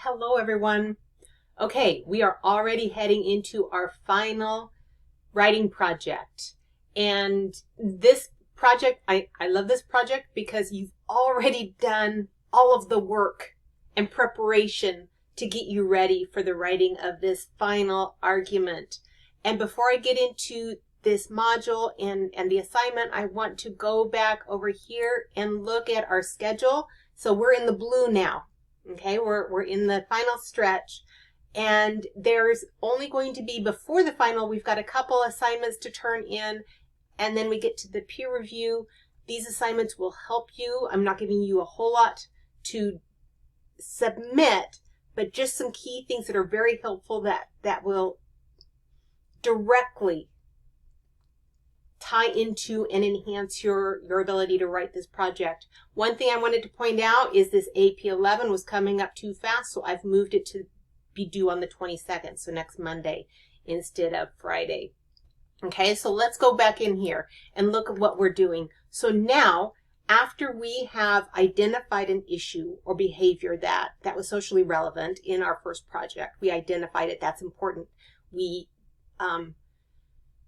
Hello, everyone. Okay, we are already heading into our final writing project. And this project, I love this project because you've already done all of the work and preparation to get you ready for the writing of this final argument. And before I get into this module and the assignment, I want to go back over here and look at our schedule. So we're in the blue now. Okay, we're in the final stretch, and there's only going to be, before the final, we've got a couple assignments to turn in, and then we get to the peer review. These assignments will help you. I'm not giving you a whole lot to submit, but just some key things that are very helpful that will directly tie into and enhance your ability to write this project. One thing I wanted to point out is this AP 11 was coming up too fast, so I've moved it to be due on the 22nd, so next Monday instead of Friday. Okay, so let's go back in here and look at what we're doing. So now, after we have identified an issue or behavior that was socially relevant in our first project, we identified it, that's important. We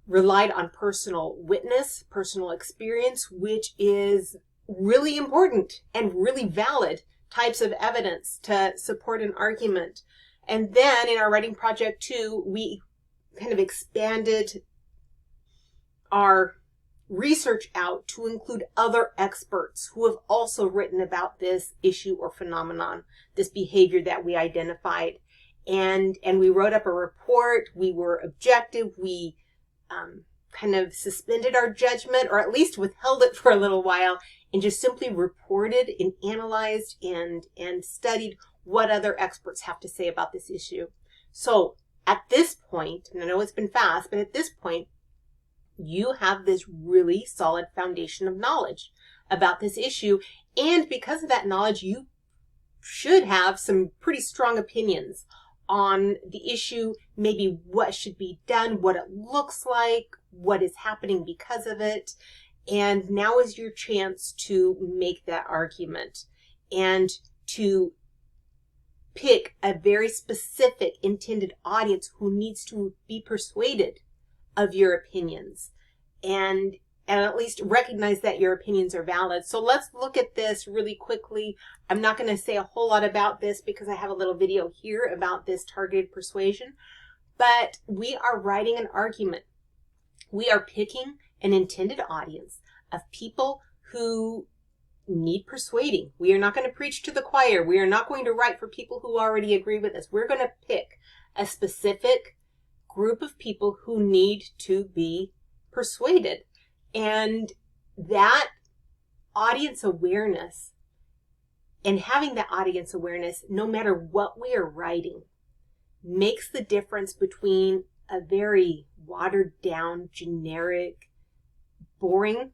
relied on personal witness, personal experience, which is really important and really valid types of evidence to support an argument. And then in our writing project 2, we kind of expanded our research out to include other experts who have also written about this issue or phenomenon, this behavior that we identified. And we wrote up a report. We were objective. We kind of suspended our judgment, or at least withheld it for a little while, and just simply reported and analyzed and studied what other experts have to say about this issue. So at this point, and I know it's been fast, but at this point, you have this really solid foundation of knowledge about this issue. And because of that knowledge, you should have some pretty strong opinions on the issue, maybe what should be done, what it looks like, what is happening because of it. And now is your chance to make that argument and to pick a very specific intended audience who needs to be persuaded of your opinions and at least recognize that your opinions are valid. So let's look at this really quickly. I'm not going to say a whole lot about this because I have a little video here about this targeted persuasion, but we are writing an argument. We are picking an intended audience of people who need persuading. We are not going to preach to the choir. We are not going to write for people who already agree with us. We're going to pick a specific group of people who need to be persuaded. And that audience awareness and having that audience awareness, no matter what we are writing, makes the difference between a very watered down, generic, boring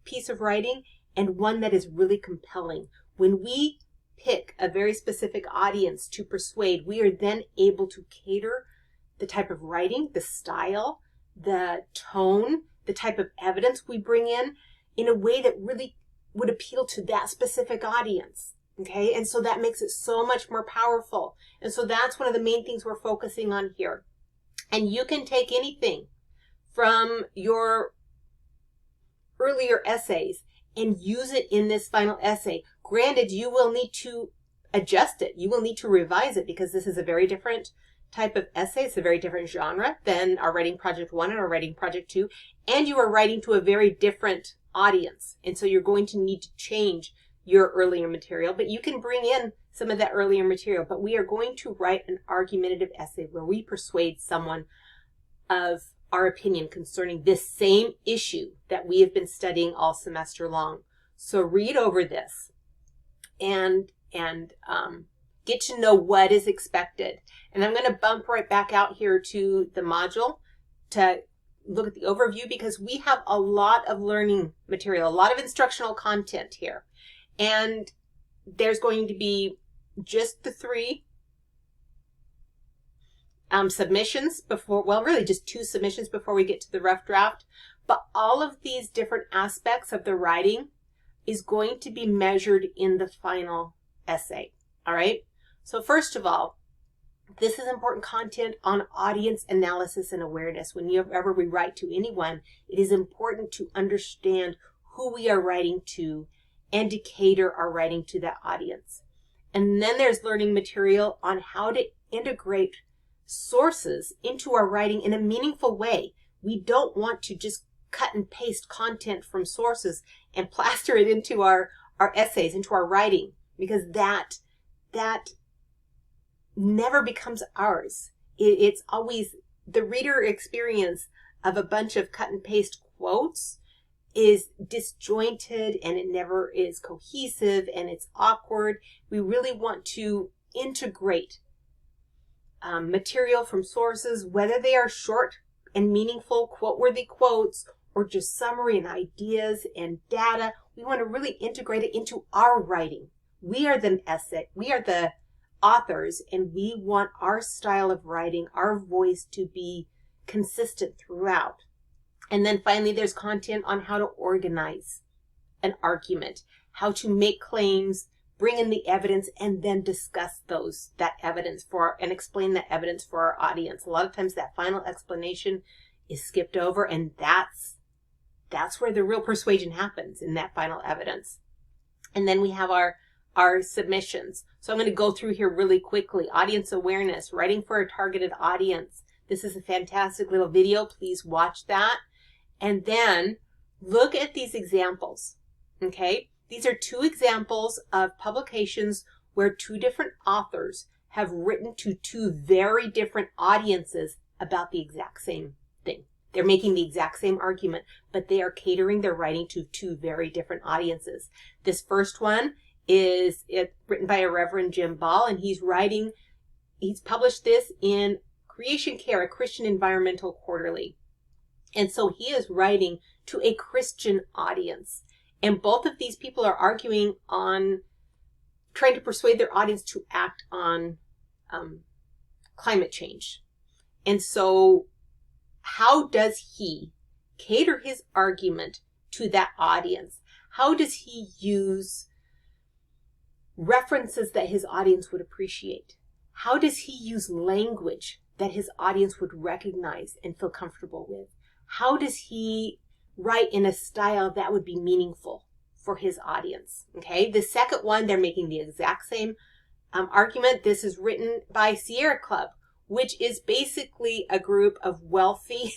piece of writing and one that is really compelling. When we pick a very specific audience to persuade, we are then able to cater the type of writing, the style, the tone, the type of evidence we bring in a way that really would appeal to that specific audience. Okay, and so that makes it so much more powerful. And so that's one of the main things we're focusing on here. And you can take anything from your earlier essays and use it in this final essay. Granted, you will need to adjust it. You will need to revise it because this is a very different type of essay. It's a very different genre than our writing project 1 and our writing project 2. And you are writing to a very different audience. And so you're going to need to change your earlier material, but you can bring in some of that earlier material. But we are going to write an argumentative essay where we persuade someone of our opinion concerning this same issue that we have been studying all semester long. So read over this and get to know what is expected. And I'm going to bump right back out here to the module to look at the overview because we have a lot of learning material, a lot of instructional content here. And there's going to be just the 3 submissions before, well, really just 2 submissions before we get to the rough draft. But all of these different aspects of the writing is going to be measured in the final essay. All right. So first of all, this is important content on audience analysis and awareness. Whenever we write to anyone, it is important to understand who we are writing to and to cater our writing to that audience. And then there's learning material on how to integrate sources into our writing in a meaningful way. We don't want to just cut and paste content from sources and plaster it into our essays, into our writing, because that never becomes ours. It's always the reader experience of a bunch of cut and paste quotes is disjointed, and it never is cohesive, and it's awkward. We really want to integrate material from sources, whether they are short and meaningful quote-worthy quotes or just summary and ideas and data. We want to really integrate it into our writing. We are the essay, we are the authors, and we want our style of writing, our voice, to be consistent throughout. And then finally, there's content on how to organize an argument, how to make claims, bring in the evidence, and then discuss that evidence and explain that evidence for our audience. A lot of times that final explanation is skipped over, and that's where the real persuasion happens, in that final evidence. And then we have our submissions. So I'm going to go through here really quickly. Audience awareness, writing for a targeted audience. This is a fantastic little video. Please watch that. And then look at these examples. Okay? These are 2 examples of publications where 2 different authors have written to 2 very different audiences about the exact same thing. They're making the exact same argument, but they are catering their writing to 2 very different audiences. This first one is written by a Reverend Jim Ball, and he's published this in Creation Care, a Christian Environmental Quarterly. And so he is writing to a Christian audience. And both of these people are arguing on trying to persuade their audience to act on climate change. And so how does he cater his argument to that audience? How does he use references that his audience would appreciate? How does he use language that his audience would recognize and feel comfortable with? How does he write in a style that would be meaningful for his audience? Okay, the second one, they're making the exact same argument. This is written by Sierra Club, which is basically a group of wealthy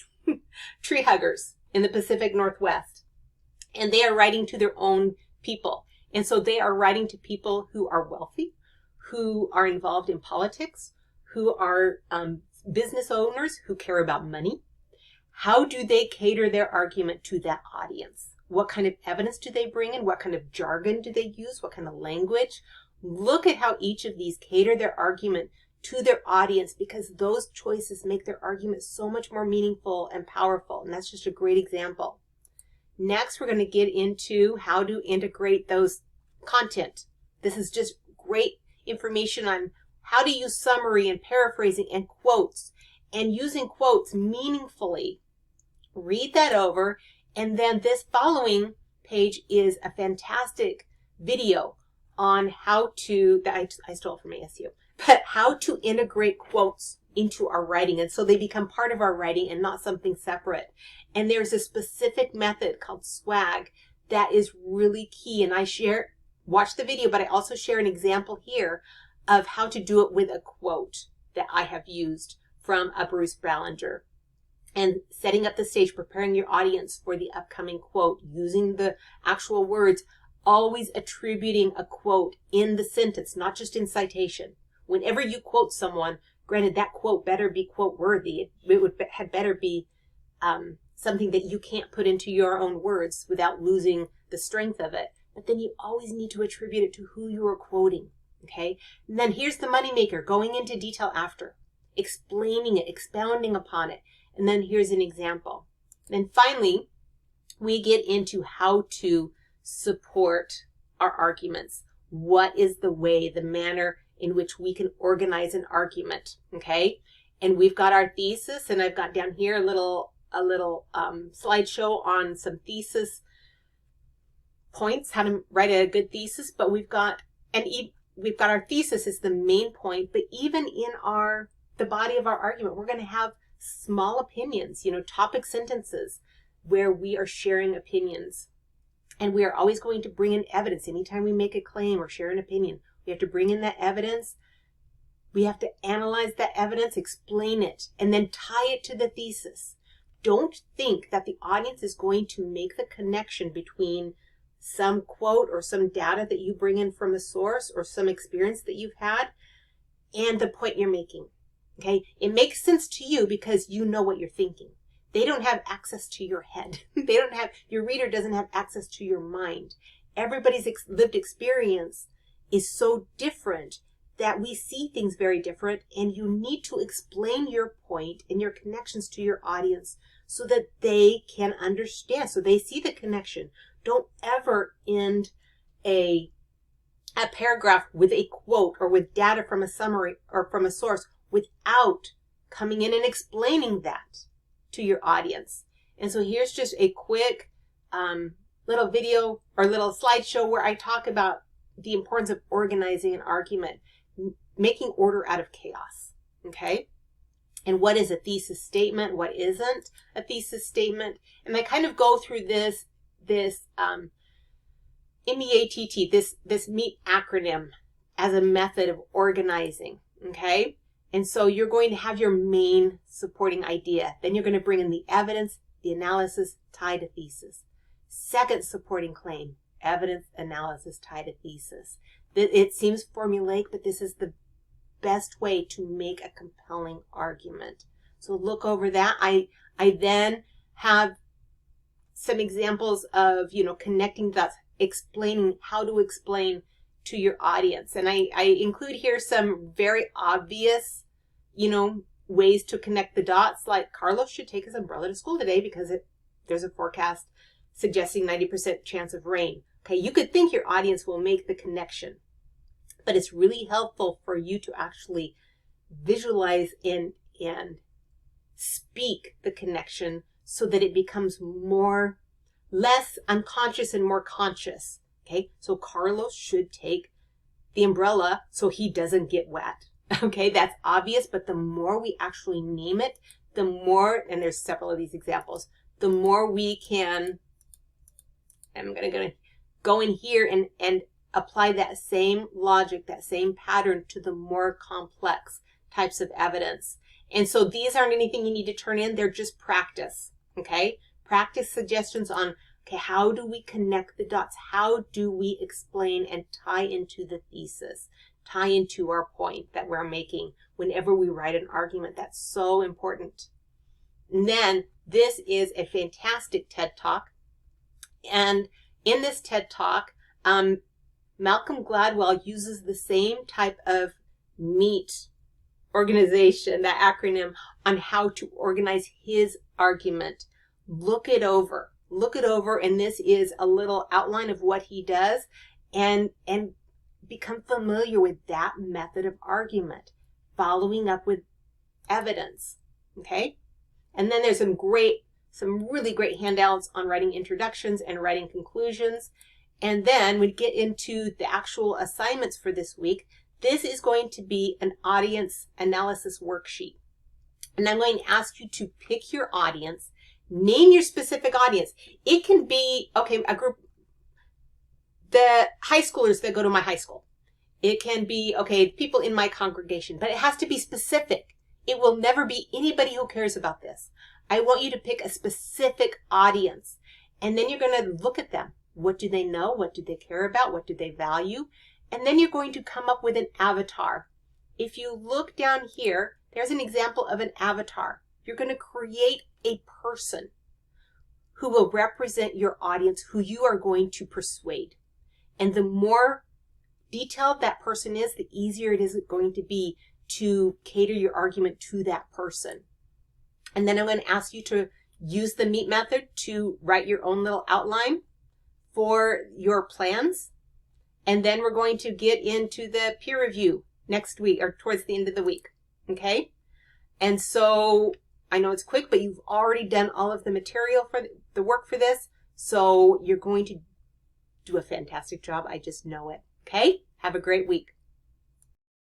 tree huggers in the Pacific Northwest. And they are writing to their own people. And so they are writing to people who are wealthy, who are involved in politics, who are business owners who care about money. How do they cater their argument to that audience? What kind of evidence do they bring in? What kind of jargon do they use? What kind of language? Look at how each of these cater their argument to their audience, because those choices make their argument so much more meaningful and powerful. And that's just a great example. Next, we're going to get into how to integrate those content. This is just great information on how to use summary and paraphrasing and quotes, and using quotes meaningfully. Read that over, and then this following page is a fantastic video on how to, that I stole from ASU, but how to integrate quotes into our writing, and so they become part of our writing and not something separate. And there's a specific method called swag that is really key, and watch the video, but I also share an example here of how to do it with a quote that I have used from a Bruce Ballinger. And setting up the stage, preparing your audience for the upcoming quote, using the actual words, always attributing a quote in the sentence, not just in citation. Whenever you quote someone, granted, that quote better be quote worthy. It had better be something that you can't put into your own words without losing the strength of it. But then you always need to attribute it to who you are quoting. Okay? And then here's the moneymaker, going into detail after, explaining it, expounding upon it. And then here's an example. Then finally, we get into how to support our arguments. What is the way, the manner in which we can organize an argument? Okay? And we've got our thesis, and I've got down here a little slideshow on some thesis points, how to write a good thesis. But we've got, and we've got our thesis is the main point, but even in the body of our argument, we're going to have small opinions, topic sentences where we are sharing opinions. And we are always going to bring in evidence. Anytime we make a claim or share an opinion, we have to bring in that evidence. We have to analyze that evidence, explain it, and then tie it to the thesis. Don't think that the audience is going to make the connection between some quote or some data that you bring in from a source or some experience that you've had and the point you're making. Okay? It makes sense to you because you know what you're thinking. They don't have access to your head. Your reader doesn't have access to your mind. Everybody's lived experience is so different that we see things very different, and you need to explain your point and your connections to your audience so that they can understand, so they see the connection. Don't ever end a paragraph with a quote or with data from a summary or from a source without coming in and explaining that to your audience. And so here's just a quick little video or little slideshow where I talk about the importance of organizing an argument, making order out of chaos. Okay? And what is a thesis statement? What isn't a thesis statement? And I kind of go through this MEATT, this MEAT acronym as a method of organizing. Okay? And so you're going to have your main supporting idea. Then you're going to bring in the evidence, the analysis, tie to thesis. Second supporting claim, evidence, analysis, tie to thesis. It seems formulaic, but this is the best way to make a compelling argument. So look over that. I then have some examples of, connecting dots, explaining how to explain to your audience. And I include here some very obvious, ways to connect the dots, like Carlos should take his umbrella to school today because there's a forecast suggesting 90% chance of rain. Okay, you could think your audience will make the connection, but it's really helpful for you to actually visualize and speak the connection so that it becomes less unconscious and more conscious. Okay, so Carlos should take the umbrella so he doesn't get wet. Okay, that's obvious, but the more we actually name it, the more, and there's several of these examples, the more we can, I'm going to go in here and apply that same logic, that same pattern to the more complex types of evidence. And so these aren't anything you need to turn in, they're just practice. Okay, practice suggestions on, okay, how do we connect the dots? How do we explain and tie into the thesis, tie into our point that we're making whenever we write an argument? That's so important. And then this is a fantastic TED Talk. And in this TED Talk, Malcolm Gladwell uses the same type of MEAT organization, that acronym, on how to organize his argument. Look it over, and this is a little outline of what he does, and become familiar with that method of argument, following up with evidence. Okay? And then there's some really great handouts on writing introductions and writing conclusions. And then we get into the actual assignments for this week. This is going to be an audience analysis worksheet. And I'm going to ask you to pick your audience, name your specific audience. It can be, okay, a group, the high schoolers that go to my high school. It can be, okay, people in my congregation, but it has to be specific. It will never be anybody who cares about this. I want you to pick a specific audience, and then you're going to look at them. What do they know? What do they care about? What do they value? And then you're going to come up with an avatar. If you look down here, there's an example of an avatar. You're going to create a person who will represent your audience, who you are going to persuade. And the more detailed that person is, the easier it is going to be to cater your argument to that person. And then I'm going to ask you to use the MEAT method to write your own little outline for your plans. And then we're going to get into the peer review next week or towards the end of the week. Okay? And so I know it's quick, but you've already done all of the material for the work for this. So you're going to do a fantastic job. I just know it. Okay? Have a great week.